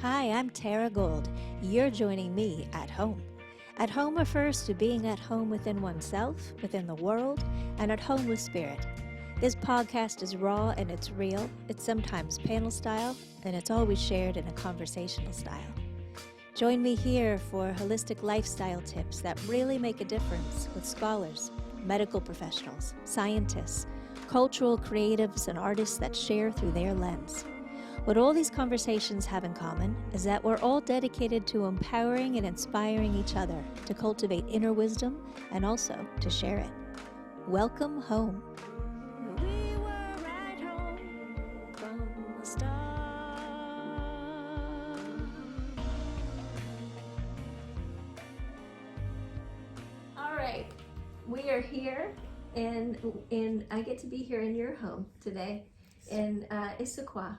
Hi, I'm Tara Gold. You're joining me at home. At home refers to being at home within oneself, within the world, and at home with spirit. This podcast is raw and it's real. It's sometimes panel style, and it's always shared in a conversational style. Join me here for holistic lifestyle tips that really make a difference with scholars, medical professionals, scientists, cultural creatives, and artists that share through their lens. What all these conversations have in common is that we're all dedicated to empowering and inspiring each other to cultivate inner wisdom and also to share it. Welcome home. We were right home from the start. All right, we are here, and I get to be here in your home today in Issaquah,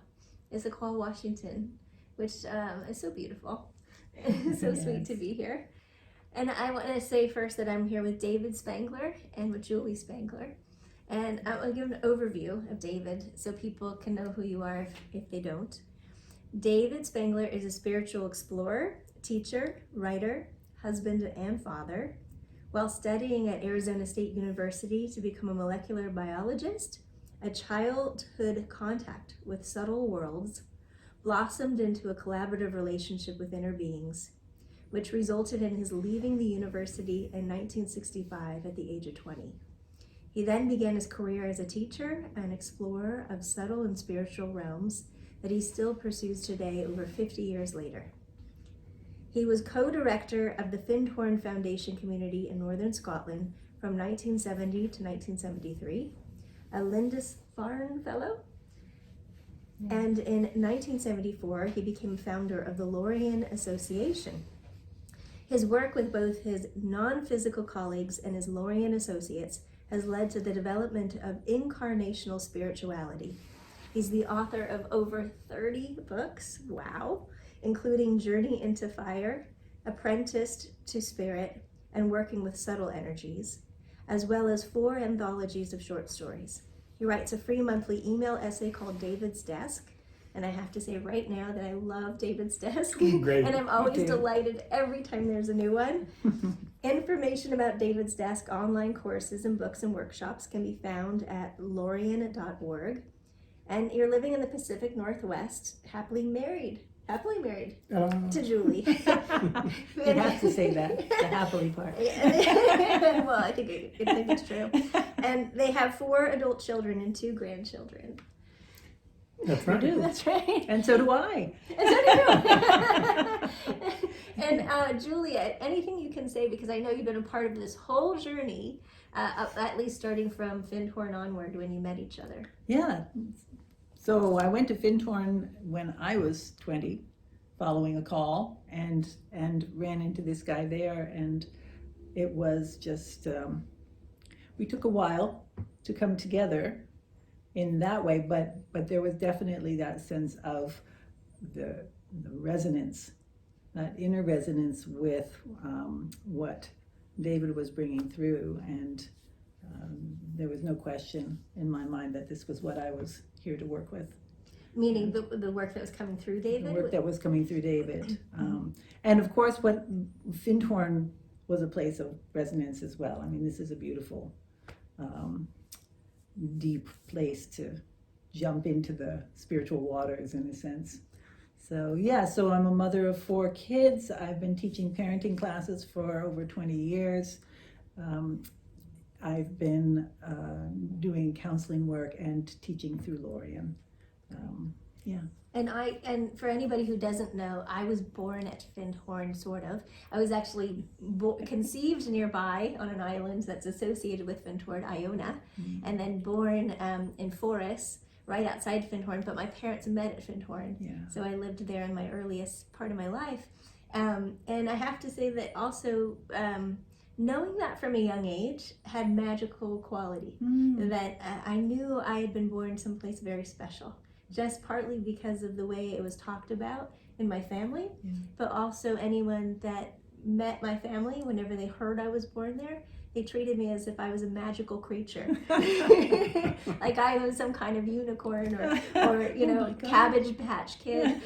Washington, which is so beautiful. It's so Yes. sweet to be here. And I want to say first that I'm here with David Spangler and with Julie Spangler. And I will give an overview of David so people can know who you are if they don't. David Spangler is a spiritual explorer, teacher, writer, husband, and father. While studying at Arizona State University to become a molecular biologist, a childhood contact with subtle worlds blossomed into a collaborative relationship with inner beings, which resulted in his leaving the university in 1965 at the age of 20. He then began his career as a teacher and explorer of subtle and spiritual realms that he still pursues today over 50 years later. He was co-director of the Findhorn Foundation community in northern Scotland from 1970 to 1973, a Lindisfarne Fellow, and in 1974 he became founder of the Lorien Association. His work with both his non-physical colleagues and his Lorien associates has led to the development of incarnational spirituality. He's the author of over 30 books, wow, including Journey into Fire, Apprenticed to Spirit, and Working with Subtle Energies, as well as 4 anthologies of short stories. He writes a free monthly email essay called David's Desk, and I have to say right now that I love David's Desk. Great. And I'm always delighted every time there's a new one. Information about David's Desk, online courses and books and workshops can be found at lorien.org. And you're living in the Pacific Northwest, happily married to Julie. You have to say that, the happily part. Well, I think it's true. And they have 4 adult children and 2 grandchildren. That's right. You do. That's right. And so do I. And so do you. And Julia, anything you can say, because I know you've been a part of this whole journey, at least starting from Findhorn onward when you met each other. Yeah. So I went to Findhorn when I was 20, following a call, and ran into this guy there, and it was just, we took a while to come together in that way, but there was definitely that sense of the resonance, that inner resonance with what David was bringing through, and there was no question in my mind that this was what I was here to work with. Meaning the work that was coming through David? The work that was coming through David. And of course, what Findhorn was a place of resonance as well. I mean, this is a beautiful, deep place to jump into the spiritual waters in a sense. So yeah, so I'm a mother of 4 kids. I've been teaching parenting classes for over 20 years. I've been doing counseling work and teaching through Lorien. Yeah. And for anybody who doesn't know, I was born at Findhorn, sort of. I was actually conceived nearby on an island that's associated with Findhorn, Iona, and then born in Forres, right outside Findhorn, but my parents met at Findhorn. Yeah. So I lived there in my earliest part of my life. And I have to say that also, knowing that from a young age had magical quality, that I knew I had been born someplace very special, just partly because of the way it was talked about in my family, but also anyone that met my family, whenever they heard I was born there, they treated me as if I was a magical creature. Like I was some kind of unicorn or you know, my God. Cabbage Patch Kid.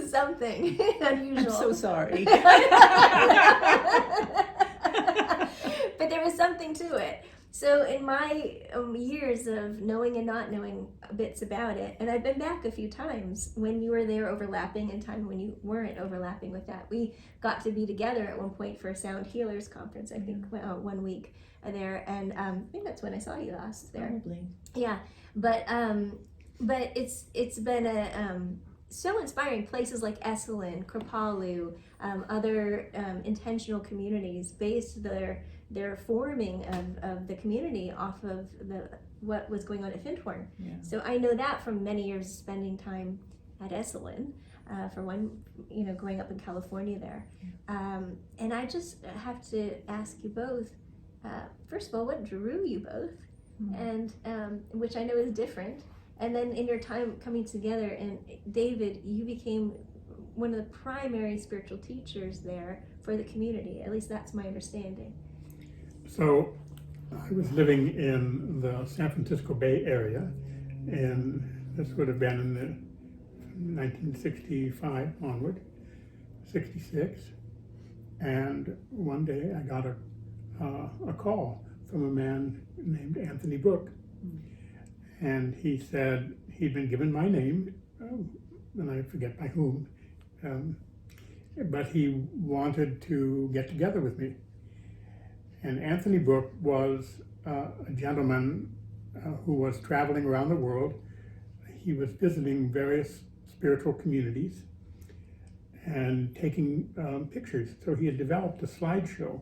Something unusual. I'm so sorry. But there was something to it. So in my years of knowing and not knowing bits about it, and I've been back a few times when you were there overlapping and time when you weren't overlapping with that. We got to be together at one point for a Sound Healers Conference, I think, 1 week there, and I think that's when I saw you last there. Probably. Yeah, but it's been a so inspiring. Places like Esalen, Kripalu, other intentional communities based their forming of the community off of what was going on at Findhorn. Yeah. So I know that from many years spending time at Esalen, for one, you know, growing up in California there. And I just have to ask you both, first of all, what drew you both? And which I know is different. And then in your time coming together, and David, you became one of the primary spiritual teachers there for the community. At least that's my understanding. So I was living in the San Francisco Bay Area, and this would have been in the 1965 onward, 66. And one day I got a call from a man named Anthony Brooke. And he said he'd been given my name, and I forget by whom, but he wanted to get together with me. And Anthony Brooke was a gentleman who was traveling around the world. He was visiting various spiritual communities and taking pictures. So he had developed a slideshow,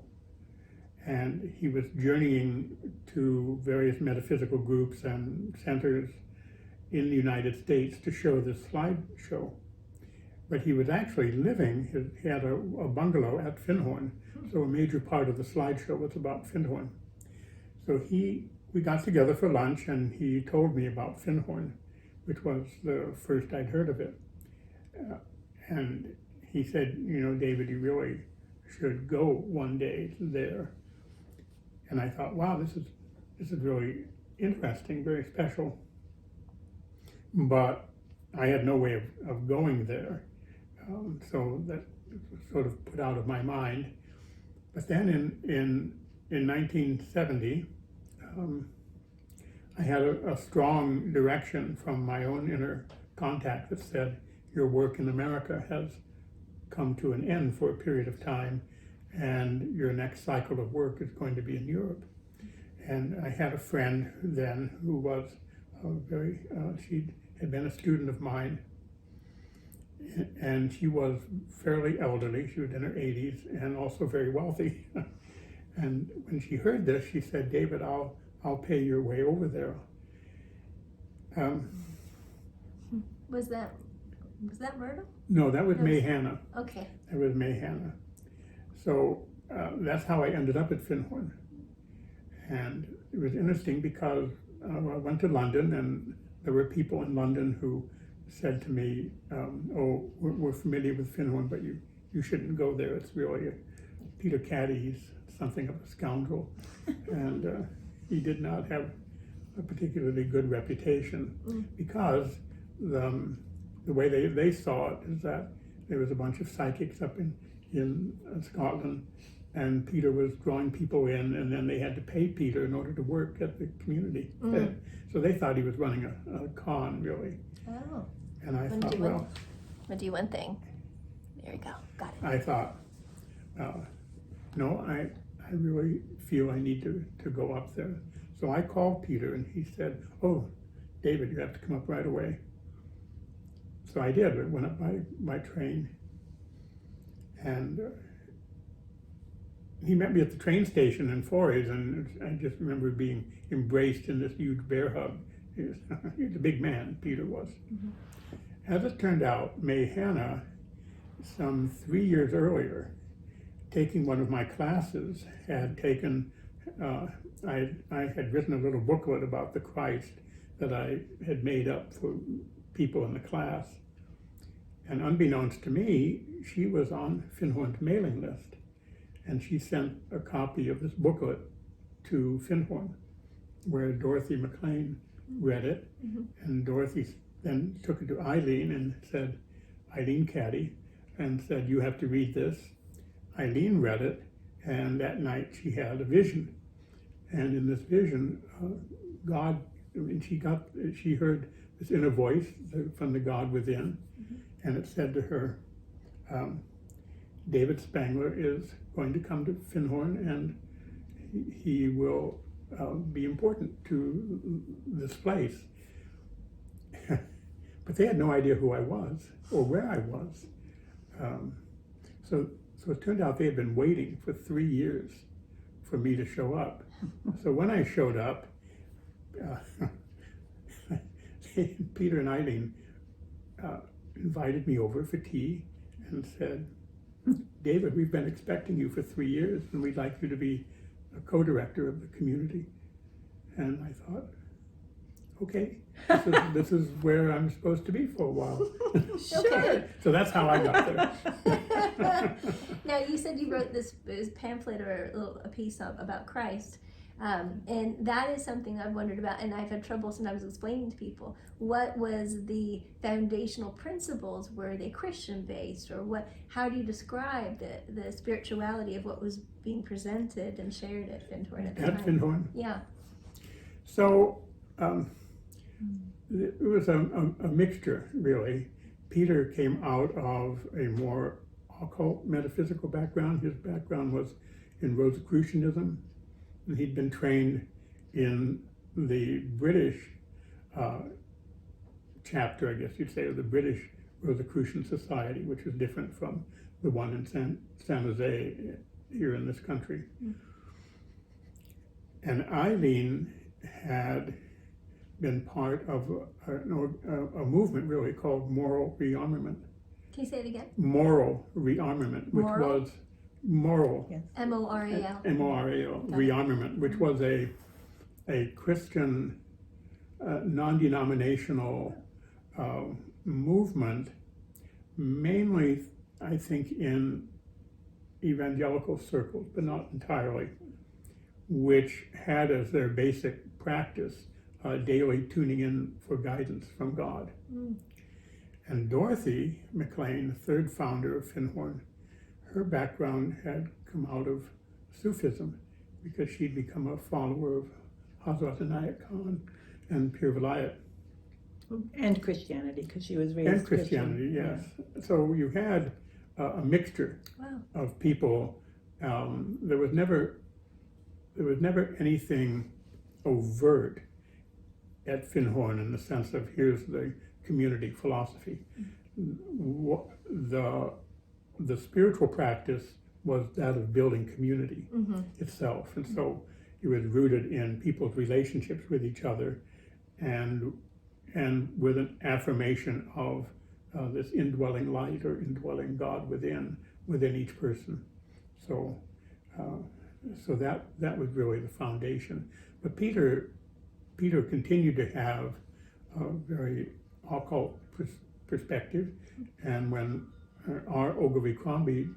and he was journeying to various metaphysical groups and centers in the United States to show this slideshow. But he was actually living, he had a bungalow at Findhorn, so a major part of the slideshow was about Findhorn. So we got together for lunch, and he told me about Findhorn, which was the first I'd heard of it. And he said, you know, David, you really should go one day there. And I thought, wow, this is really interesting, very special. But I had no way of going there, so that was sort of put out of my mind. But then in 1970, I had a strong direction from my own inner contact that said, your work in America has come to an end for a period of time, and your next cycle of work is going to be in Europe. And I had a friend then who was she had been a student of mine, and she was fairly elderly. She was in her 80s and also very wealthy. And when she heard this, she said, David, I'll pay your way over there. Was that Myrtle? No, that was May Hanna. Okay. That was May Hanna. So that's how I ended up at Findhorn. And it was interesting because I went to London, and there were people in London who said to me, oh, we're familiar with Findhorn, but you shouldn't go there. It's really Peter Caddy, he's something of a scoundrel. And he did not have a particularly good reputation because the way they saw it is that there was a bunch of psychics up in Scotland, and Peter was drawing people in, and then they had to pay Peter in order to work at the community. So they thought he was running a con, really. Oh. And I thought, well, I'm gonna do one thing. There you go. Got it. I thought, no, I really feel I need to go up there. So I called Peter, and he said, oh, David, you have to come up right away. So I did. I went up by train, and he met me at the train station in Forres, and I just remember being embraced in this huge bear hug. He was a big man, Peter was. As it turned out, May Hanna, some 3 years earlier, taking one of my classes, had taken, I had written a little booklet about the Christ that I had made up for people in the class. And unbeknownst to me, she was on Findhorn's mailing list. and she sent a copy of this booklet to Findhorn, where Dorothy McLean read it, and Dorothy then took it to Eileen and said, Eileen Caddy, and said, you have to read this. Eileen read it, and that night she had a vision. And in this vision, she heard this inner voice from the God within, and it said to her, David Spangler is going to come to Findhorn, and he will be important to this place. But they had no idea who I was or where I was. So it turned out they had been waiting for 3 years for me to show up. So when I showed up, Peter and Eileen invited me over for tea and said, David, we've been expecting you for 3 years, and we'd like you to be a co-director of the community. And I thought, okay, this is where I'm supposed to be for a while. Okay. So that's how I got there. Now, you said you wrote this pamphlet or a piece about Christ. And that is something I've wondered about, and I've had trouble sometimes explaining to people. What was the foundational principles? Were they Christian based, or what? How do you describe the spirituality of what was being presented and shared at Findhorn at the time? At Findhorn? Yeah. So it was a mixture, really. Peter came out of a more occult metaphysical background. His background was in Rosicrucianism. And he'd been trained in the British chapter, I guess you'd say, of the British Rosicrucian Society, which is different from the one in San Jose here in this country. And Eileen had been part of a movement really called moral rearmament. Can you say it again? Moral rearmament, which Moral? was moral. Yes. M-O-R-A-L. M-O-R-A-L, rearmament, which was a Christian non-denominational movement, mainly, I think, in evangelical circles, but not entirely, which had as their basic practice daily tuning in for guidance from God. And Dorothy McLean, the third founder of Findhorn, her background had come out of Sufism because she'd become a follower of Hazrat Inayat Khan and Pir Vilayat. And Christianity, because she was raised And Christianity, Christian. yes. So you had a mixture of people. There was never anything overt at Findhorn in the sense of here's the community philosophy. The spiritual practice was that of building community itself, and so it was rooted in people's relationships with each other, and with an affirmation of this indwelling light or indwelling God within each person. So that was really the foundation. But Peter continued to have a very occult perspective, and when our Ogilvy Crombie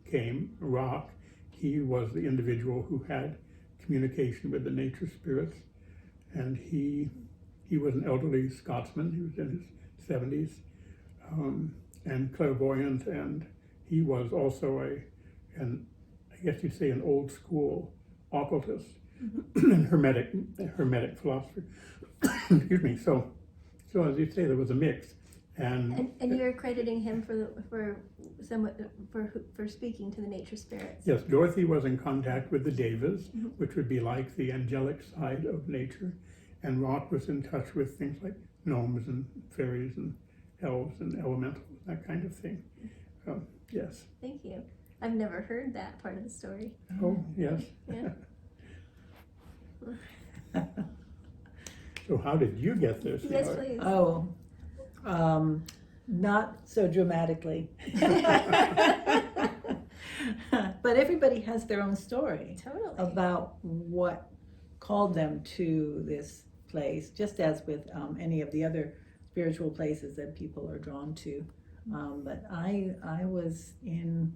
came, Rock, he was the individual who had communication with the nature spirits, and he was an elderly Scotsman. He was in his 70s, and clairvoyant, and he was also I guess you'd say an old school occultist and hermetic philosopher. Excuse me. So as you say, there was a mix. And you're crediting him for speaking to the nature spirits. Yes, Dorothy was in contact with the Devas, which would be like the angelic side of nature, and Rock was in touch with things like gnomes and fairies and elves and elementals, that kind of thing. Yes. Thank you. I've never heard that part of the story. Oh, yes. Yeah. So how did you get this? Yes, please. Oh, not so dramatically. But everybody has their own story Totally. about what called them to this place, just as with any of the other spiritual places that people are drawn to. But I was in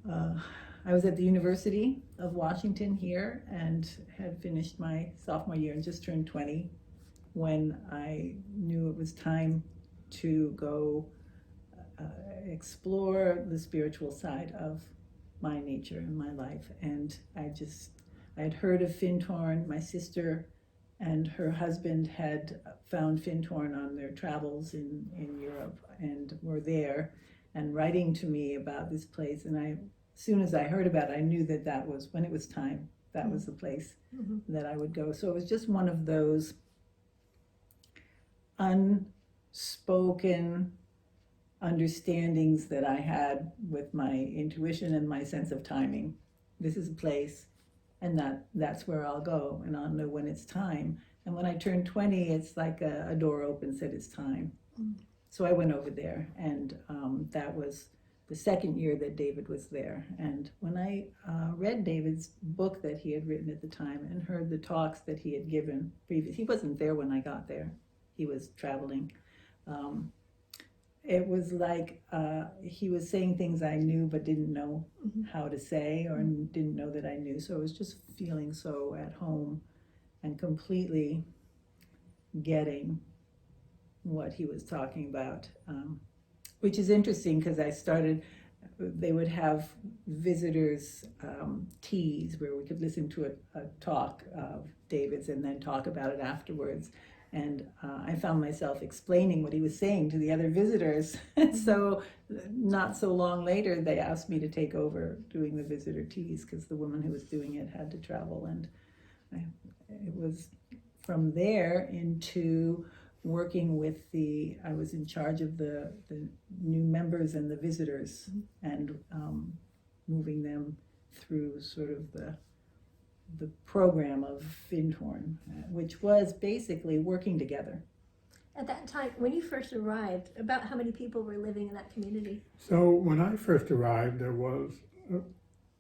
I was at the University of Washington here and had finished my sophomore year and just turned 20 when I knew it was time to go explore the spiritual side of my nature and my life. And I had heard of Findhorn. My sister and her husband had found Findhorn on their travels in Europe and were there and writing to me about this place. And as soon as I heard about it, I knew that was when it was time. That was the place that I would go. So it was just one of those unspoken understandings that I had with my intuition and my sense of timing. This is a place, and that's where I'll go, and I'll know when it's time. And when I turned 20, it's like a door opened, said it's time. So I went over there, and that was the second year that David was there. And when I read David's book that he had written at the time and heard the talks that he had given previous, he wasn't there when I got there. He was traveling. It was like he was saying things I knew but didn't know how to say or didn't know that I knew. So I was just feeling so at home and completely getting what he was talking about, which is interesting because they would have visitors' teas where we could listen to a talk of David's and then talk about it afterwards. And I found myself explaining what he was saying to the other visitors. And so not so long later, they asked me to take over doing the visitor teas because the woman who was doing it had to travel. And it was from there into working with I was in charge of the new members and the visitors and moving them through sort of the program of Findhorn, which was basically working together. At that time, when you first arrived, about how many people were living in that community? So when I first arrived, there was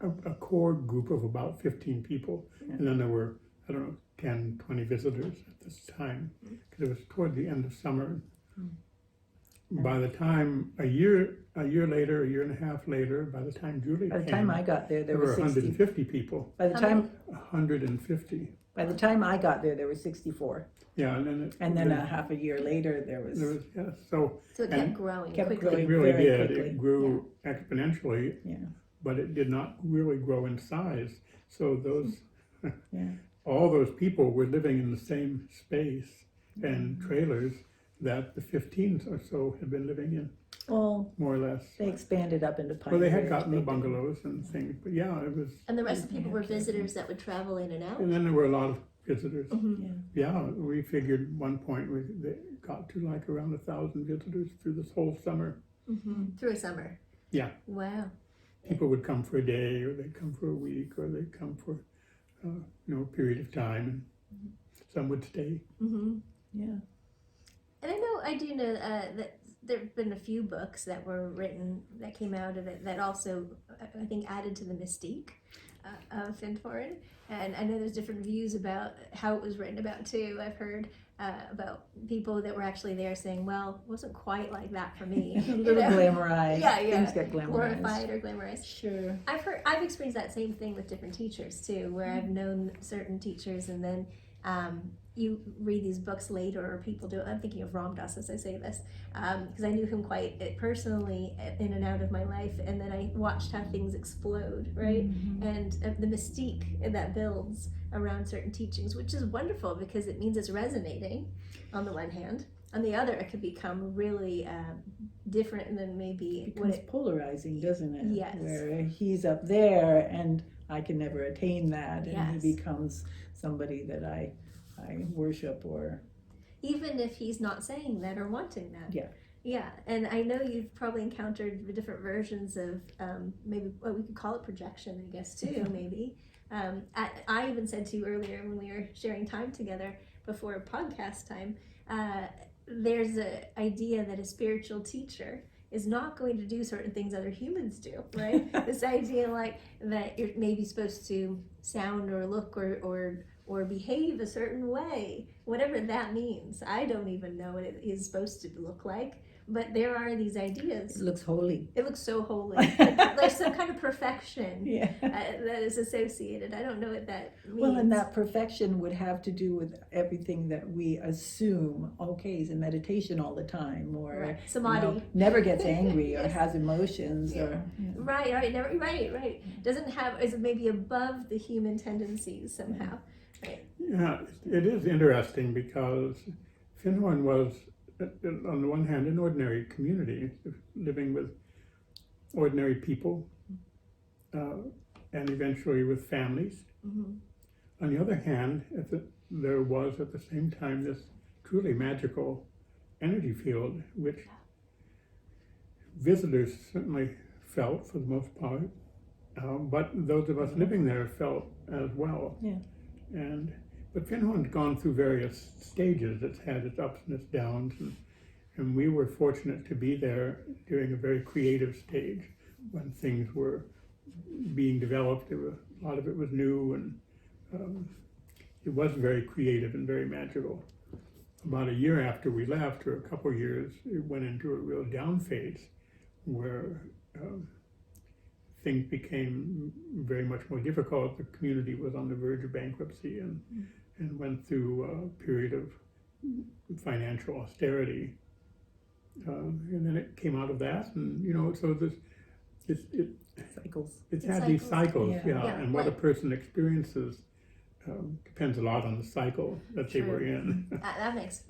a core group of about 15 people, and then there were, 10, 20 visitors at this time, because it was toward the end of summer. By the time, a year later, a year and a half later, by the time Julie By the came, time I got there, there were 150 people. By the time 150. By the time I got there were 64. Yeah, and then a half a year later, there was so it kept growing kept quickly. growing it really very did. quickly. It grew exponentially, Yeah. but it did not really grow in size. So those, Yeah. all those people were living in the same space and trailers that the 15 or so had been living in, Well, more or less. they expanded up into Well, they had Pioneer. gotten the bungalows and things, but yeah, it was. And the rest of the people were visitors that would travel in and out? And then there were a lot of visitors. Yeah. Yeah, we figured one point they got to like around 1,000 visitors through this whole summer. Through a summer? Yeah. Wow. People would come for a day, or they'd come for a week, or they'd come for a period of time, and some would stay. Yeah. And I do know that there have been a few books that were written that came out of it that also, I think, added to the mystique of Findhorn. And I know there's different views about how it was written about too. I've heard about people that were actually there saying, well, it wasn't quite like that for me. A little glamorized. Yeah. Things get glamorized. Glorified or glamorized. Sure. I've experienced that same thing with different teachers too, where I've known certain teachers and then you read these books later, or people do it. I'm thinking of Ram Dass as I say this, because I knew him quite personally in and out of my life, and then I watched how things explode, right? And the mystique that builds around certain teachings, which is wonderful because it means it's resonating on the one hand. On the other, it could become really different than maybe It becomes polarizing, doesn't it? Yes. Where he's up there and I can never attain that, and Yes. he becomes somebody that I worship, or even if he's not saying that or wanting that. Yeah. And I know you've probably encountered the different versions of maybe what we could call it projection, I guess too. Maybe I even said to you earlier when we were sharing time together before podcast time, there's an idea that a spiritual teacher is not going to do certain things other humans do, right? This idea like that you're maybe supposed to sound or look or behave a certain way, whatever that means. I don't even know what it is supposed to look like but there are these It ideas. looks holy. It looks so holy. Like, there's some kind of perfection Yeah. that is associated. I don't know what that means. Well, and that perfection would have to do with everything that we assume, okay, he's in meditation all the time, or Right. you Samadhi. know, never gets angry or Yes. has emotions, Yeah. or Right, never, right. Doesn't have, is maybe above the human tendencies somehow. Yeah, it is interesting because Findhorn was, on the one hand, an ordinary community, living with ordinary people, and eventually with families. Mm-hmm. On the other hand, there was at the same time this truly magical energy field, which visitors certainly felt for the most part, but those of us living there felt as well. Yeah. But Findhorn's gone through various stages. It's had its ups and its downs, and we were fortunate to be there during a very creative stage when things were being developed. A lot of it was new, and it was very creative and very magical. About a year after we left, or a couple of years, it went into a real down phase where things became very much more difficult. The community was on the verge of bankruptcy and went through a period of financial austerity. And then it came out of that, and so cycles. it's had these cycles, Yeah. and what a person experiences depends a lot on the cycle that they were in. That makes,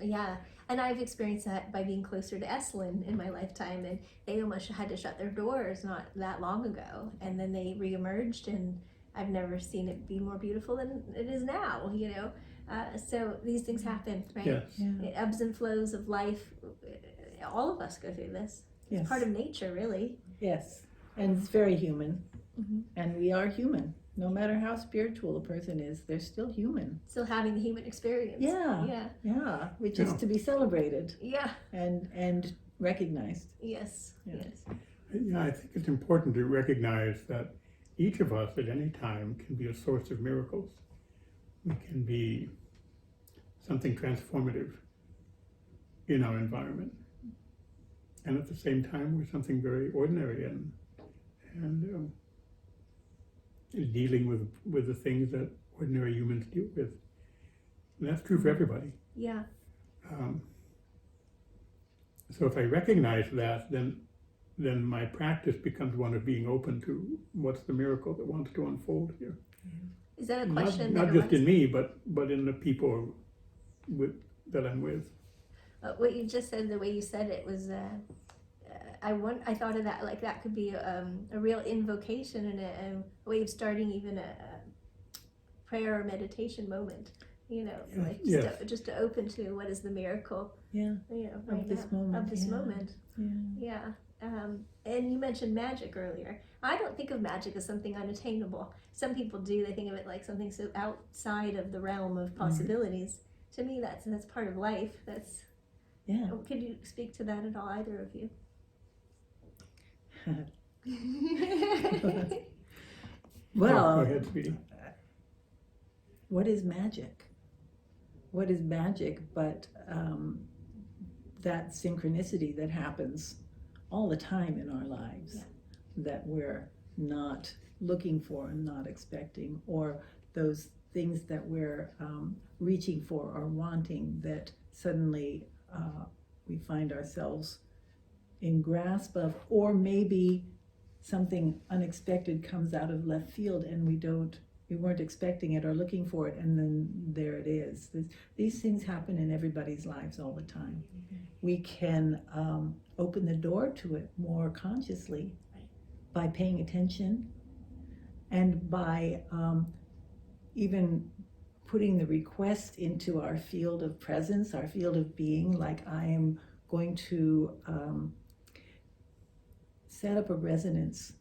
and I've experienced that by being closer to Esalen in my lifetime, and they almost had to shut their doors not that long ago, and then they reemerged, and I've never seen it be more beautiful than it is now, so these things happen, right? Yes. Yeah. Ebbs and flows of life, all of us go through this. Yes. It's part of nature, really. Yes, and it's very human, Mm-hmm. and we are human. No matter how spiritual a person is, they're still human. Still having the human experience. Yeah, which is to be celebrated Yeah. and recognized. Yes. Yeah. Yes. Yeah, I think it's important to recognize that each of us at any time can be a source of miracles. We can be something transformative in our environment. And at the same time, we're something very ordinary and dealing with the things that ordinary humans deal with. And that's true for everybody. Yeah. So if I recognize that, then my practice becomes one of being open to what's the miracle that wants to unfold here. Is that a question? Not just in me, but in the people that I'm with. What you just said, the way you said it was, I thought of that, like that could be a real invocation and a way of starting even a prayer or meditation moment, like just to open to what is the miracle, Yeah. right Of this now, moment. of this moment. Yeah. And you mentioned magic earlier. I don't think of magic as something unattainable. Some people do. They think of it like something so outside of the realm of possibilities. To me, that's part of life. Yeah. Could you speak to that at all, either of you? Well, Go ahead, sweetie. what is magic? What is magic but that synchronicity that happens all the time in our lives that we're not looking for and not expecting, or those things that we're reaching for or wanting that suddenly we find ourselves in grasp of, or maybe something unexpected comes out of left field and we weren't expecting it or looking for it, and then there it is. These things happen in everybody's lives all the time. We can open the door to it more consciously by paying attention and by even putting the request into our field of presence, our field of being, like I am going to set up a resonance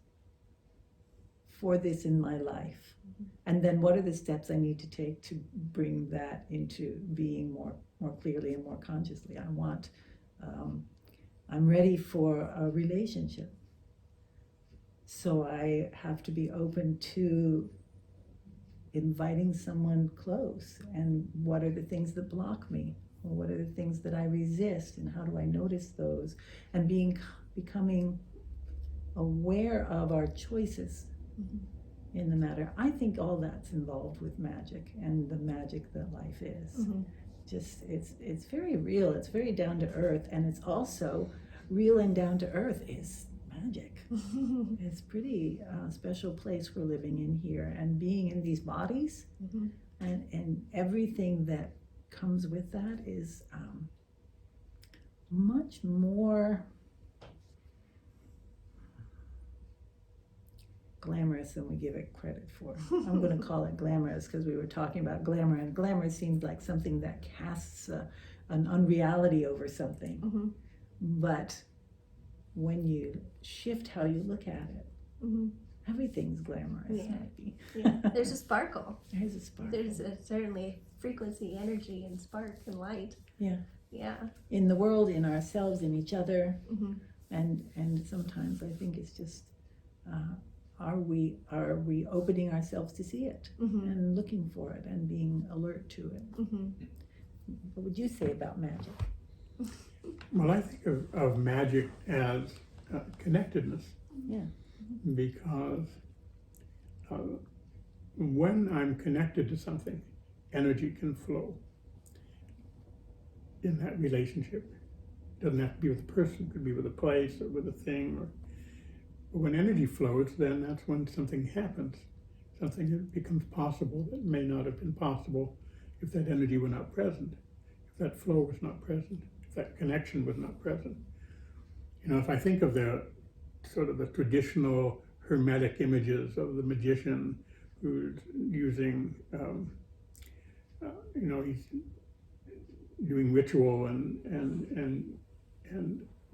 for this in my life. And then what are the steps I need to take to bring that into being more clearly and more consciously? I'm ready for a relationship. So I have to be open to inviting someone close. And what are the things that block me? Well, what are the things that I resist, and how do I notice those? And becoming aware of our choices in the matter. I think all that's involved with magic, and the magic that life is. Just it's very real. It's very down to earth, and it's also real and down to earth is magic. It's pretty special place we're living in here, and being in these bodies, and everything that comes with that is much more glamorous than we give it credit for. I'm going to call it glamorous because we were talking about glamour, and glamour seems like something that casts an unreality over something. But when you shift how you look at it, everything's glamorous. There's a sparkle. There's a sparkle. There's certainly frequency, energy, and spark and light. Yeah. In the world, in ourselves, in each other, and sometimes I think it's just are we opening ourselves to see it and looking for it and being alert to it? What would you say about magic? Well, I think of magic as connectedness. Because when I'm connected to something, energy can flow in that relationship. It doesn't have to be with a person, it could be with a place or with a thing. But when energy flows, then that's when something happens. Something that becomes possible that may not have been possible if that energy were not present, if that flow was not present, if that connection was not present. You know, if I think of the sort of the traditional hermetic images of the magician who's using, he's doing ritual and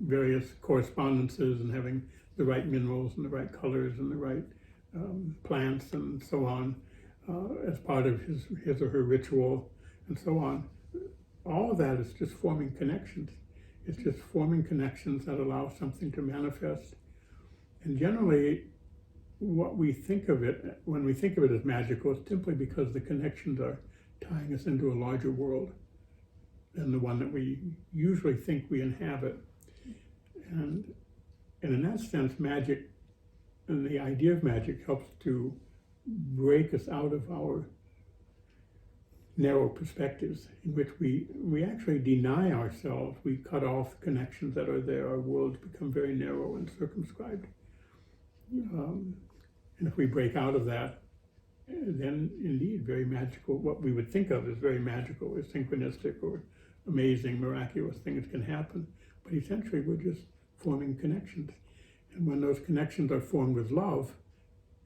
various correspondences and having the right minerals and the right colors and the right plants and so on as part of his or her ritual and so on. All of that is just forming connections. It's just forming connections that allow something to manifest. And generally, what we think of it, when we think of it as magical, it's simply because the connections are tying us into a larger world than the one that we usually think we inhabit. And in that sense, magic, and the idea of magic, helps to break us out of our narrow perspectives in which we actually deny ourselves. We cut off connections that are there. Our worlds become very narrow and circumscribed. And if we break out of that, then indeed very magical, what we would think of as very magical, or synchronistic, or amazing, miraculous things can happen. But essentially we're just forming connections. And when those connections are formed with love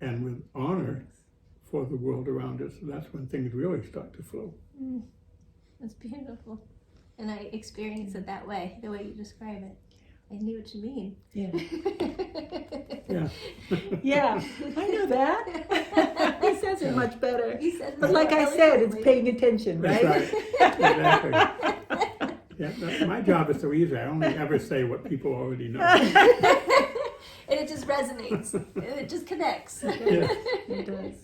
and with honor for the world around us, that's when things really start to flow. That's beautiful. And I experience it that way, the way you describe it. I knew what you mean. Yeah, I know that. He says it much better. He says but like I said, it's paying attention, right? That's right. Exactly. My job is so easy. I only ever say what people already know. And it just resonates. And it just connects. It does.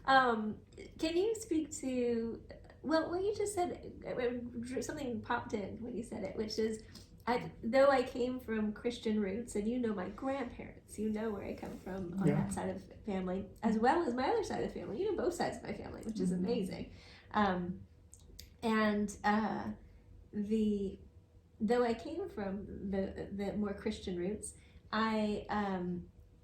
Can you speak to, well, what you just said, something popped in when you said it, which is, though I came from Christian roots, and you know my grandparents, you know where I come from on that side of the family, as well as my other side of the family. You know both sides of my family, which is amazing. Though I came from the more Christian roots, I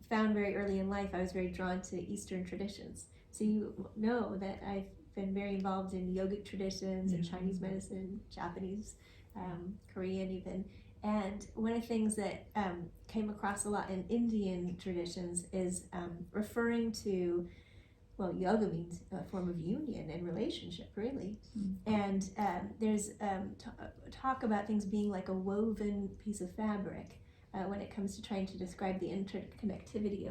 found very early in life I was very drawn to Eastern traditions. So you know that I've been very involved in yogic traditions and Chinese medicine, Japanese, Korean even. And one of the things that came across a lot in Indian traditions is referring to, well, yoga means a form of union and relationship, really. And there's talk about things being like a woven piece of fabric when it comes to trying to describe the interconnectivity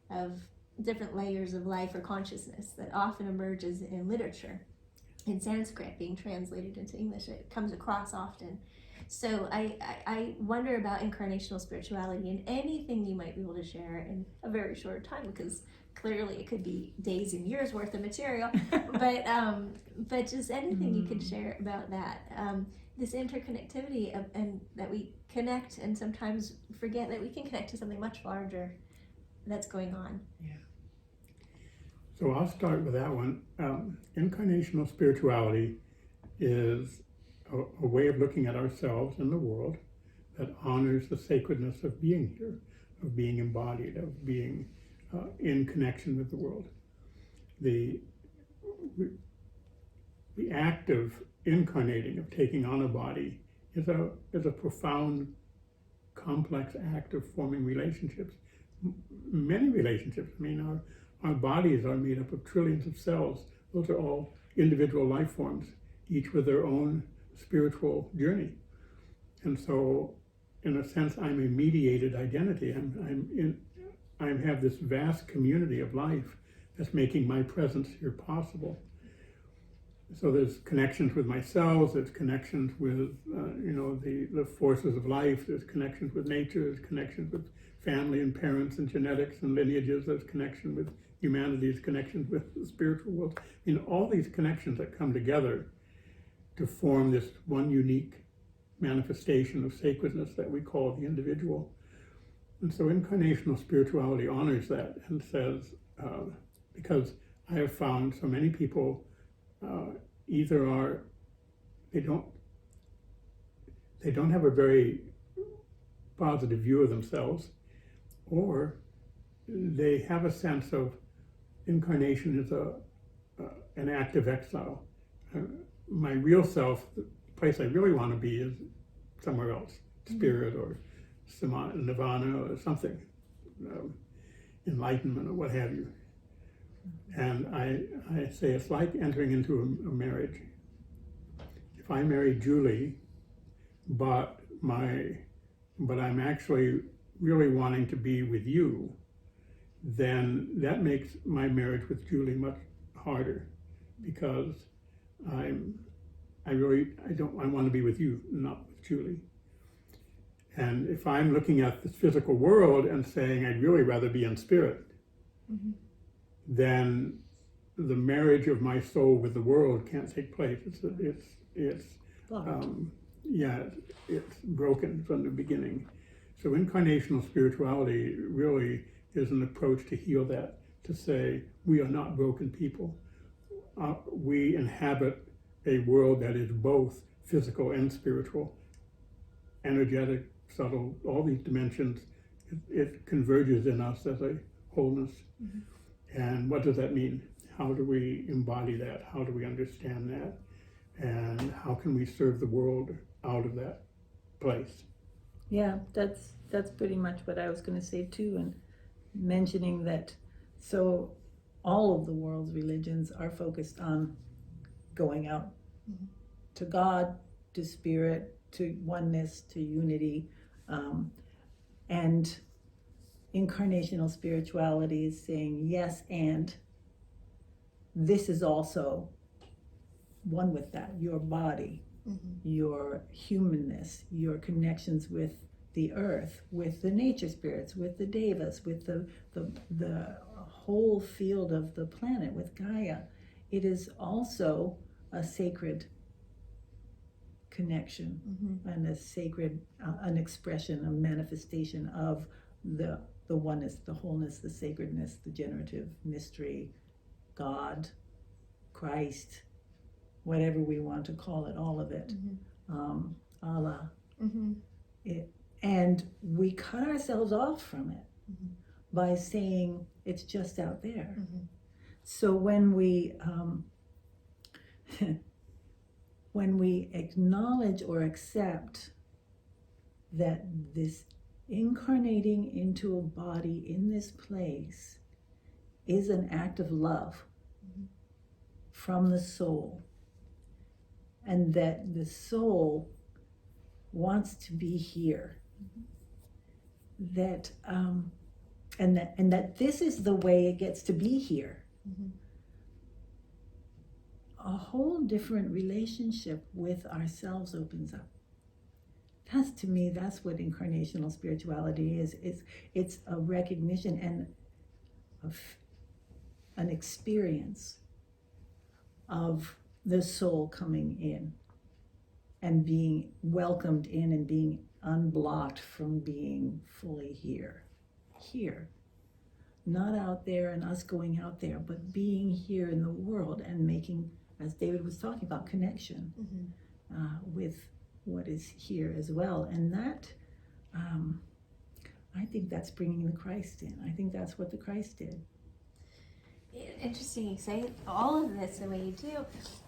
of different layers of life or consciousness that often emerges in literature. In Sanskrit being translated into English, it comes across often. So I wonder about incarnational spirituality and anything you might be able to share in a very short time, because clearly it could be days and years worth of material, but just anything you could share about that. This interconnectivity and that we connect and sometimes forget that we can connect to something much larger that's going on. So I'll start with that one. Incarnational spirituality is a way of looking at ourselves and the world that honors the sacredness of being here, of being embodied, of being in connection with the world. The act of incarnating, of taking on a body, is a profound, complex act of forming relationships. Many relationships. I mean, our bodies are made up of trillions of cells. Those are all individual life forms, each with their own spiritual journey. And so, in a sense, I'm a mediated identity. I have this vast community of life that's making my presence here possible. So there's connections with my cells, there's connections with the forces of life, there's connections with nature, there's connections with family and parents and genetics and lineages, there's connection with humanity, there's connections with the spiritual world. I mean, all these connections that come together to form this one unique manifestation of sacredness that we call the individual. And so incarnational spirituality honors that and says, because I have found so many people they don't have a very positive view of themselves, or they have a sense of incarnation as an act of exile. My real self, the place I really want to be, is somewhere else, spirit or nirvana or something, enlightenment or what have you. And I say it's like entering into a marriage. If I marry Julie, but I'm actually really wanting to be with you, then that makes my marriage with Julie much harder, because I want to be with you, not with Julie. And if I'm looking at this physical world and saying I'd really rather be in spirit, then the marriage of my soul with the world can't take place. It's broken from the beginning. So incarnational spirituality really is an approach to heal that, to say we are not broken people. We inhabit a world that is both physical and spiritual, energetic, subtle, all these dimensions. It converges in us as a wholeness. And what does that mean? How do we embody that? How do we understand that? And how can we serve the world out of that place? Yeah, that's pretty much what I was going to say too, and mentioning that. So all of the world's religions are focused on going out to God, to spirit, to oneness, to unity, and incarnational spirituality is saying yes, and this is also one with that. Your body, your humanness, your connections with the earth, with the nature spirits, with the devas, with the whole field of the planet, with Gaia. It is also a sacred connection and a sacred, an expression, a manifestation of the oneness, the wholeness, the sacredness, the generative mystery, God, Christ, whatever we want to call it, all of it, Allah. And we cut ourselves off from it by saying it's just out there. So when we acknowledge or accept that this incarnating into a body in this place is an act of love from the soul, and that the soul wants to be here, that and that this is the way it gets to be here, a whole different relationship with ourselves opens up. That's, to me, that's what incarnational spirituality is. It's a recognition and of an experience of the soul coming in and being welcomed in and being unblocked from being fully here. Not out there and us going out there, but being here in the world and making, as David was talking about, connection with what is here as well. And that, I think that's bringing the Christ in. I think that's what the Christ did. Interesting you say all of this the way you do,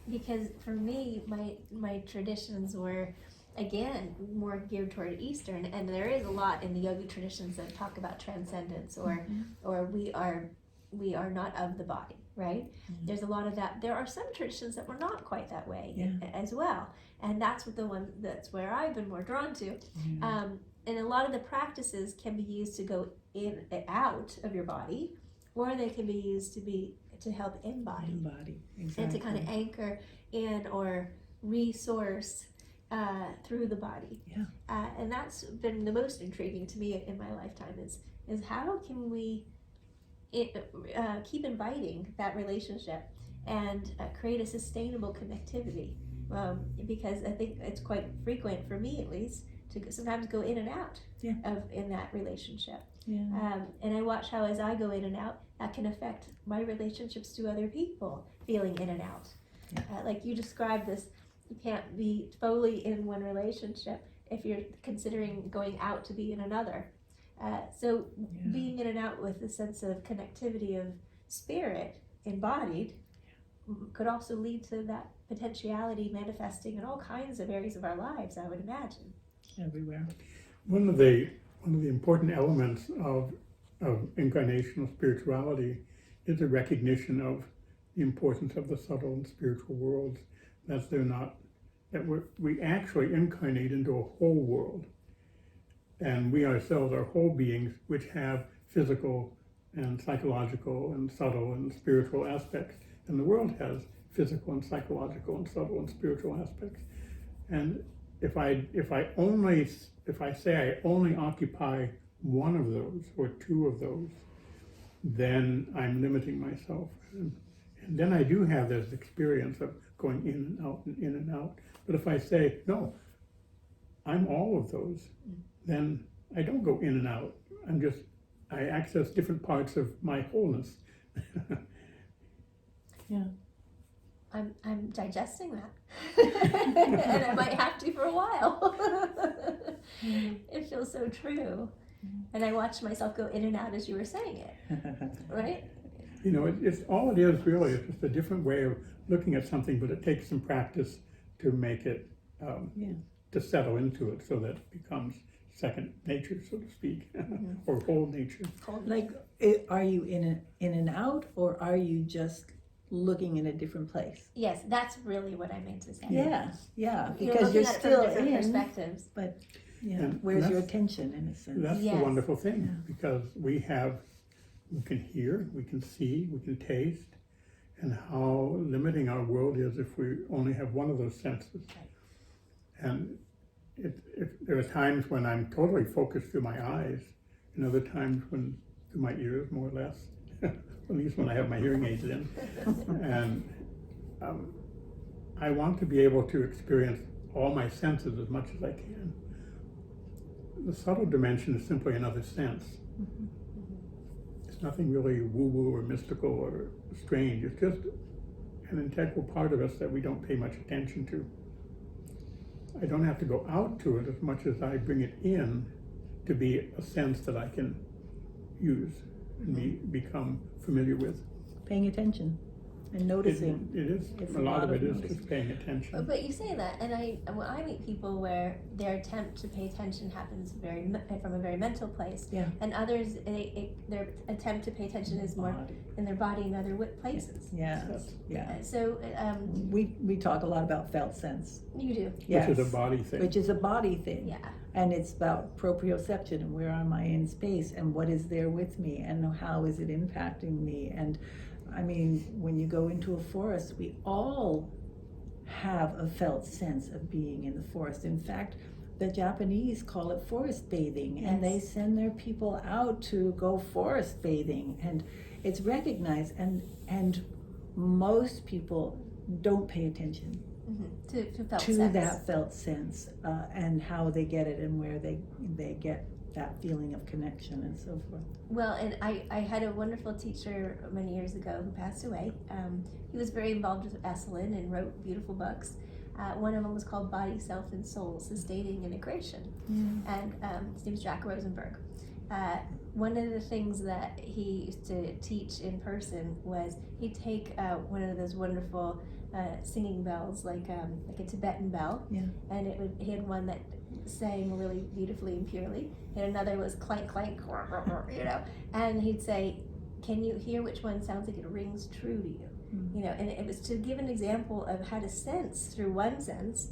because for me, my traditions were, again, more geared toward Eastern, and there is a lot in the yogi traditions that talk about transcendence, or we are not of the body, right? There's a lot of that. There are some traditions that were not quite that way as well, and that's where I've been more drawn to. And a lot of the practices can be used to go in and out of your body, or they can be used to help embody. Exactly. And to kind of anchor in or resource through the body. And that's been the most intriguing to me in my lifetime is how can we keep inviting that relationship and create a sustainable connectivity, because I think it's quite frequent for me, at least, to sometimes go in and out in that relationship. And I watch how, as I go in and out, that can affect my relationships to other people, feeling in and out. Like you described this, you can't be fully in one relationship if you're considering going out to be in another. So being in and out with a sense of connectivity of spirit embodied could also lead to that potentiality manifesting in all kinds of areas of our lives, I would imagine. Everywhere. One of the important elements of incarnational spirituality is a recognition of the importance of the subtle and spiritual worlds. We actually incarnate into a whole world, and we ourselves are whole beings which have physical and psychological and subtle and spiritual aspects, and the world has physical and psychological and subtle and spiritual aspects. And if I say I only occupy one of those or two of those, then I'm limiting myself. And then I do have this experience of going in and out and in and out. But if I say, no, I'm all of those, then I don't go in and out. I access different parts of my wholeness. I'm digesting that. And I might have to for a while. It feels so true. And I watched myself go in and out as you were saying it, right? It's all it is really. It's just a different way of looking at something, but it takes some practice to make it, to settle into it so that it becomes second nature, so to speak, or whole nature. Like, are you in and out, or are you just looking in a different place? Yes, that's really what I meant to say. Because you're still in perspectives. But And where's your attention, in a sense? That's the wonderful thing, because we can hear, we can see, we can taste, and how limiting our world is if we only have one of those senses. And there are times when I'm totally focused through my eyes, and other times when through my ears, more or less, at least when I have my hearing aids in. And I want to be able to experience all my senses as much as I can. The subtle dimension is simply another sense. It's nothing really woo-woo or mystical or strange. It's just an integral part of us that we don't pay much attention to. I don't have to go out to it as much as I bring it in to be a sense that I can use and become familiar with. Paying attention and noticing. It is. It's a lot of it is noticing. just paying attention. But you say that, and when I meet people where their attempt to pay attention happens from a very mental place, and others, their attempt to pay attention is more in their body and other places. So we talk a lot about felt sense. You do. Yes. Which is a body thing. Which is a body thing. Yeah. And it's about proprioception and where am I in space and what is there with me and how is it impacting me. And I mean, when you go into a forest, we all have a felt sense of being in the forest. In fact, the Japanese call it forest bathing, and they Yes. send their people out to go forest bathing, and it's recognized, and most people don't pay attention To felt to sense. that felt sense, and how they get it and where they get that feeling of connection and so forth. Well, and I had a wonderful teacher many years ago who passed away. He was very involved with Esalen and wrote beautiful books. One of them was called Body, Self, and Soul, Sustaining Integration. And his name is Jack Rosenberg. One of the things that he used to teach in person was he'd take one of those wonderful singing bells, like a Tibetan bell, and he had one that sang really beautifully and purely, and another was clank clank, you know, and he'd say, "Can you hear which one sounds like it rings true to you?" You know, and it was to give an example of how to sense through one sense,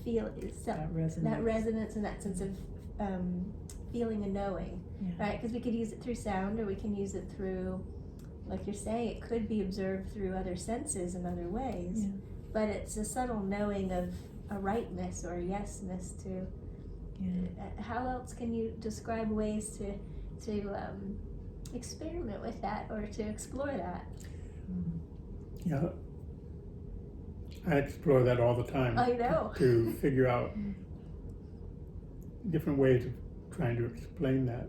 feel That resonance. that resonance and that sense of feeling and knowing, right? Because we could use it through sound, or we can use it through, like you're saying, it could be observed through other senses in other ways. But it's a subtle knowing of a rightness or a yesness to. How else can you describe ways to experiment with that or to explore that? Yeah, I explore that all the time. I know. To figure out different ways of trying to explain that,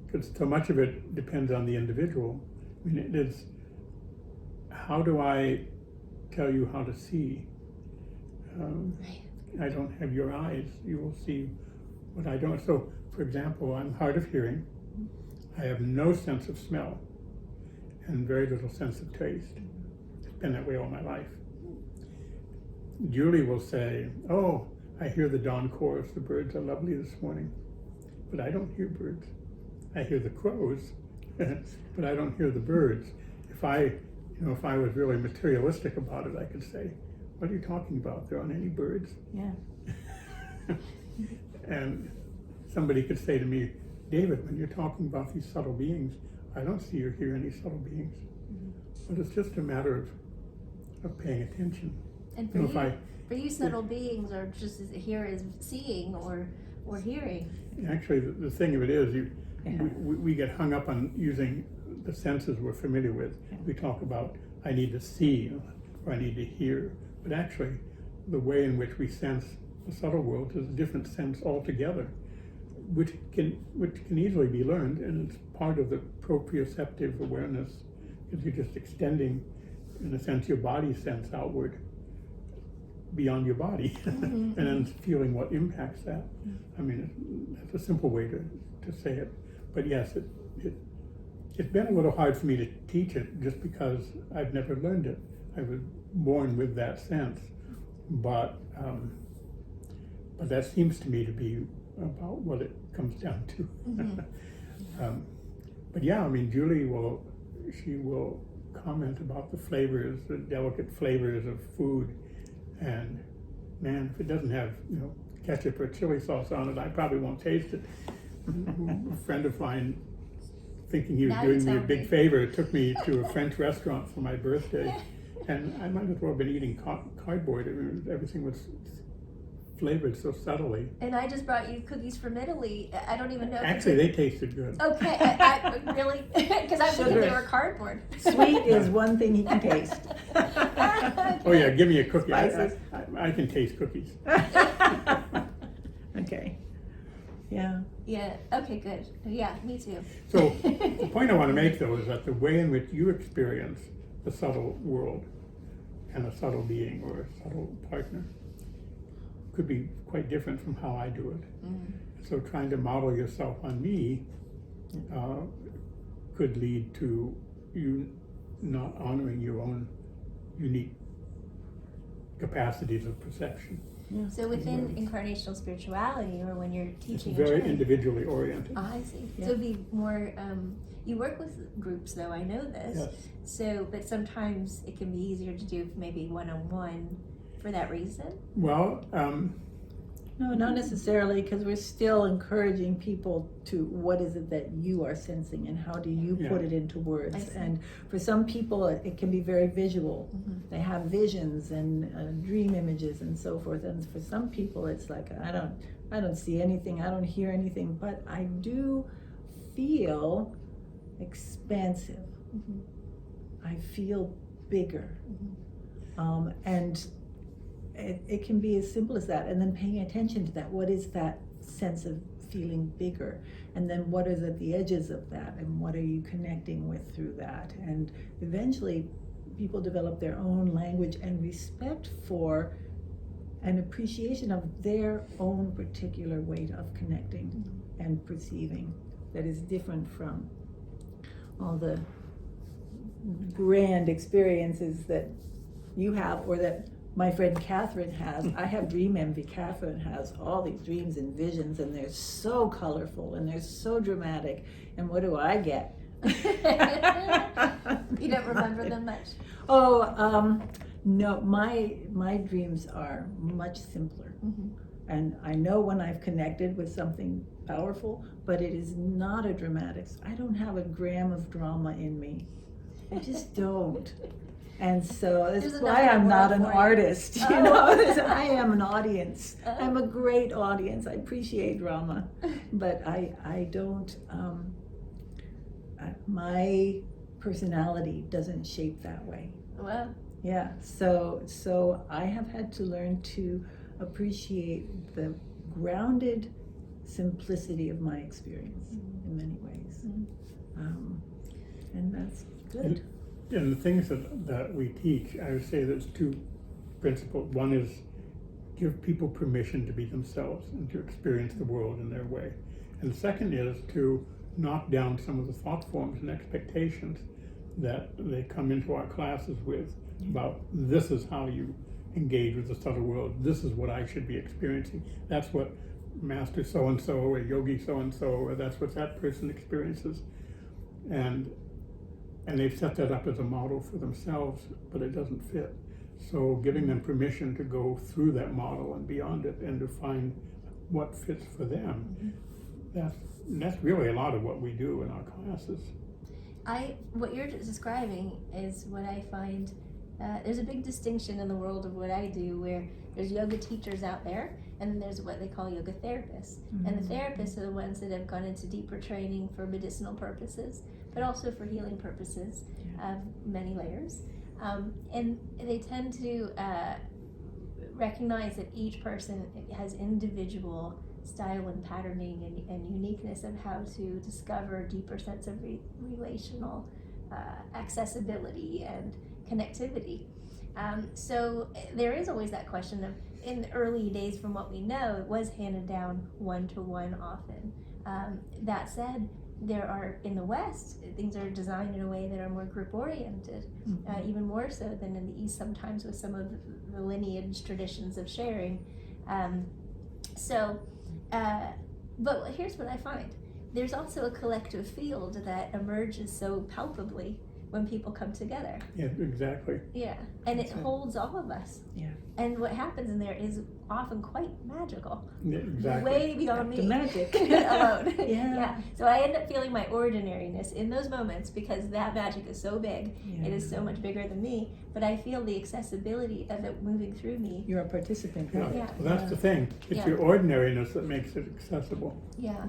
because so much of it depends on the individual. I mean, it is, how do I tell you how to see? I don't have your eyes. You will see what I don't. So, for example, I'm hard of hearing. I have no sense of smell and very little sense of taste. It's been that way all my life. Julie will say, "Oh, I hear the dawn chorus. The birds are lovely this morning." But I don't hear birds. I hear the crows, but I don't hear the birds. If I was really materialistic about it, I could say, "What are you talking about? There aren't any birds." And somebody could say to me, "David, when you're talking about these subtle beings, I don't see or hear any subtle beings." But it's just a matter of paying attention. And for you, subtle beings are just as here as seeing or hearing. Actually, the thing of it is, we get hung up on using the senses we're familiar with. We talk about, I need to see or I need to hear. But actually, the way in which we sense the subtle world is a different sense altogether, which can easily be learned, and it's part of the proprioceptive awareness, because you're just extending, in a sense, your body sense outward beyond your body, and then feeling what impacts that. I mean, that's a simple way to say it. But yes, it's been a little hard for me to teach it just because I've never learned it. I was born with that sense, but that seems to me to be about what it comes down to. But yeah, I mean, Julie will comment about the flavors, the delicate flavors of food, and man, if it doesn't have ketchup or chili sauce on it, I probably won't taste it. A friend of mine, thinking he was doing me a big favor, took me to a French restaurant for my birthday, and I might as well have been eating cardboard. I mean, everything was flavored so subtly. And I just brought you cookies from Italy. I don't even know. Actually, they tasted good. Okay, I really, because I thinking they were cardboard. Sweet is one thing he can taste. Oh yeah, give me a cookie. Spices. I can taste cookies. Okay. Yeah. Yeah, okay, good. Yeah, me too. So the point I want to make, though, is that the way in which you experience the subtle world and a subtle being or a subtle partner could be quite different from how I do it. So trying to model yourself on me could lead to you not honoring your own unique capacities of perception. So within incarnational spirituality, or when you're It's teaching, very a training, individually oriented. I see. Yeah. So it'd be more. You work with groups, though. I know this. Yes. So, but sometimes it can be easier to do maybe one-on-one for that reason. Well, No, not necessarily, because we're still encouraging people to what is it that you are sensing and how do you Yeah. put it into I words. see. And for some people, it can be very visual. Mhm. They have visions and dream images and so forth. And for some people, it's like, I don't see anything, I don't hear anything, but I do feel expansive. Mhm. I feel bigger. Mhm. And it can be as simple as that, and then paying attention to that. What is that sense of feeling bigger? And then what is at the edges of that, and what are you connecting with through that? And eventually people develop their own language and respect for an appreciation of their own particular way of connecting and perceiving that is different from all the grand experiences that you have or that my friend Catherine has. I have dream envy. Catherine has all these dreams and visions, and they're so colorful and they're so dramatic. And what do I get? You don't remember them much? Oh, no, my dreams are much simpler. Mhm. And I know when I've connected with something powerful, but it is not a dramatic. I don't have a gram of drama in me. I just don't. And so that's There's why enough in I'm the not world an for you. artist, you Oh. know. I am an audience. Oh. I'm a great audience. I appreciate drama, but I don't. My personality doesn't shape that way. Well, Yeah. So I have had to learn to appreciate the grounded simplicity of my experience in many ways, and that's good. And the things that we teach, I would say there's two principles. One is give people permission to be themselves and to experience the world in their way. And the second is to knock down some of the thought forms and expectations that they come into our classes with about this is how you engage with the subtle world. This is what I should be experiencing. That's what Master so-and-so or Yogi so-and-so, or that's what that person experiences. And they've set that up as a model for themselves, but it doesn't fit. So giving them permission to go through that model and beyond it and to find what fits for them, that's really a lot of what we do in our classes. What you're describing is what I find, there's a big distinction in the world of what I do where there's yoga teachers out there and then there's what they call yoga therapists. And the therapists are the ones that have gone into deeper training for medicinal purposes, but also for healing purposes of many layers. And they tend to recognize that each person has individual style and patterning and uniqueness of how to discover a deeper sense of relational accessibility and connectivity. So there is always that question of, in the early days from what we know, it was handed down one-to-one often. That said, there are, in the West, things are designed in a way that are more group-oriented, even more so than in the East sometimes with some of the lineage traditions of sharing. But here's what I find. There's also a collective field that emerges so palpably when people come together. Yeah, exactly. Yeah, and That's it right. holds all of us. Yeah. And what happens in there is often quite magical. Yeah, exactly. Way beyond me. The magic. Alone. Yeah. So I end up feeling my ordinariness in those moments because that magic is so big. Yeah. It is so much bigger than me. But I feel the accessibility of it moving through me. You're a participant. Yeah. Yeah. Well, that's the thing. It's Yeah. your ordinariness that makes it accessible. Yeah.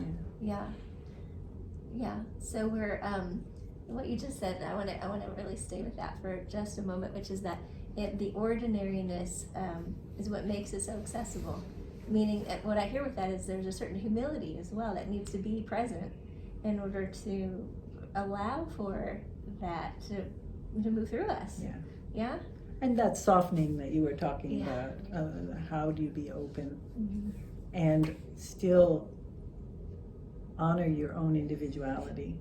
So we're what you just said. I want to really stay with that for just a moment, which is that the ordinariness is what makes it so accessible. Meaning, what I hear with that is there's a certain humility as well that needs to be present in order to allow for that to move through us. Yeah. Yeah. And that softening that you were talking Yeah. about, how do you be open Mm-hmm. and still honor your own individuality?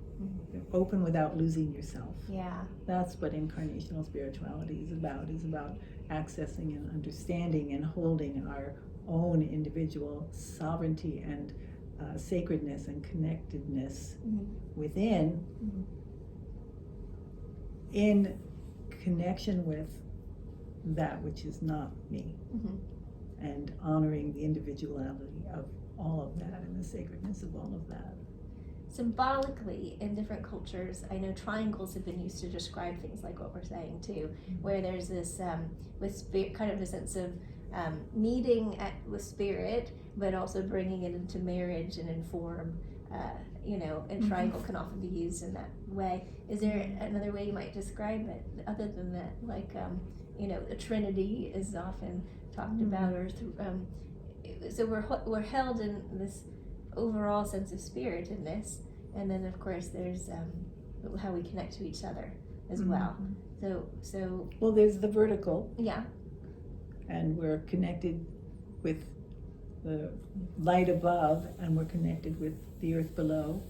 Open without losing yourself. Yeah. That's what incarnational spirituality is about accessing and understanding and holding our own individual sovereignty and sacredness and connectedness within, in connection with that which is not me. and honoring the individuality of all of that and the sacredness of all of that. Symbolically, in different cultures, I know triangles have been used to describe things like what we're saying too, where there's this with spirit, kind of a sense of meeting with spirit, but also bringing it into marriage and inform. And triangle can often be used in that way. Is there another way you might describe it other than that? Like, the Trinity is often talked about, or so we're held in this overall sense of spirit in this, and then of course there's how we connect to each other as well. So well, there's the vertical, yeah, and we're connected with the light above, and we're connected with the earth below,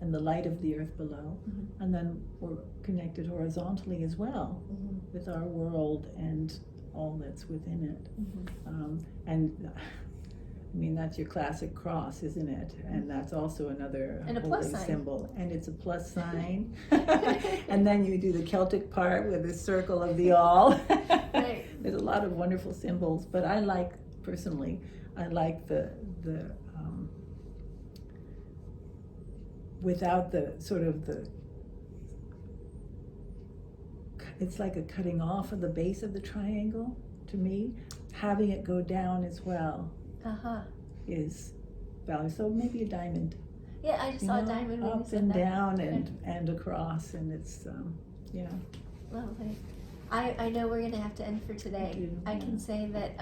and the light of the earth below, and then we're connected horizontally as well with our world and all that's within it. And I mean, that's your classic cross, isn't it? And that's also another and a holy plus sign symbol. And it's a plus sign. And then you do the Celtic part with the circle of the all. Right. There's a lot of wonderful symbols, but I like, personally, I like the without the sort of it's like a cutting off of the base of the triangle, to me. Having it go down as well is valuable. So maybe a diamond. Yeah, I just saw a diamond when you up said and that. down and across, and it's Lovely. I know we're gonna have to end for today. I can say that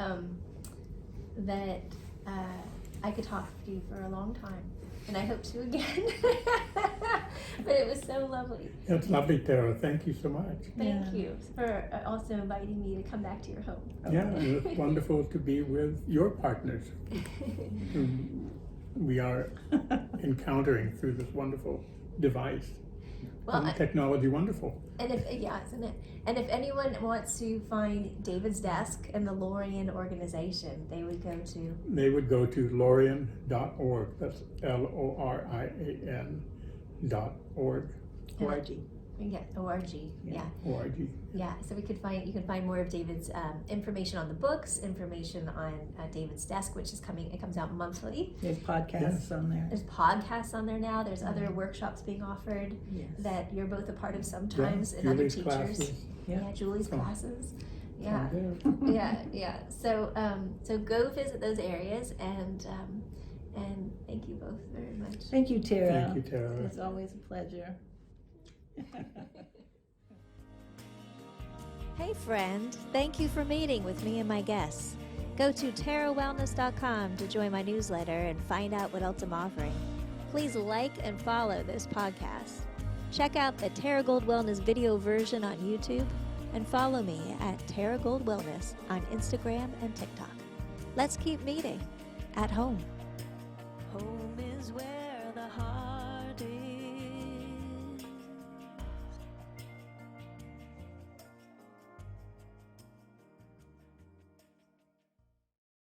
I could talk to you for a long time, and I hope to again. But it was so lovely. It's lovely, Tara. Thank you so much. Thank you for also inviting me to come back to your home. Yeah, and it's wonderful to be with your partners whom we are encountering through this wonderful device. Well, Technology wonderful. and isn't it? And if anyone wants to find David's desk and the Lorian organization, they would go to Lorian.org. That's LORIAN.org. org. Yeah, ORG. Yeah. ORG. Yeah. So you can find more of David's information on the books, information on David's desk, which is coming. It comes out monthly. There's podcasts on there. There's podcasts on there now. There's other workshops being offered that you're both a part of sometimes, and other Julie's teachers. classes. Yeah, Julie's classes. Yeah. Yeah. Yeah. So go visit those areas, and thank you both very much. Thank you, Tara. Thank you, Tara. It's always a pleasure. Hey friend, thank you for meeting with me and my guests. Go to tarawellness.com to join my newsletter and find out what else I'm offering. Please like and follow this podcast. Check out the Tara Gold Wellness video version on YouTube and follow me at Tara Gold Wellness on Instagram and TikTok. Let's keep meeting at home. Home is where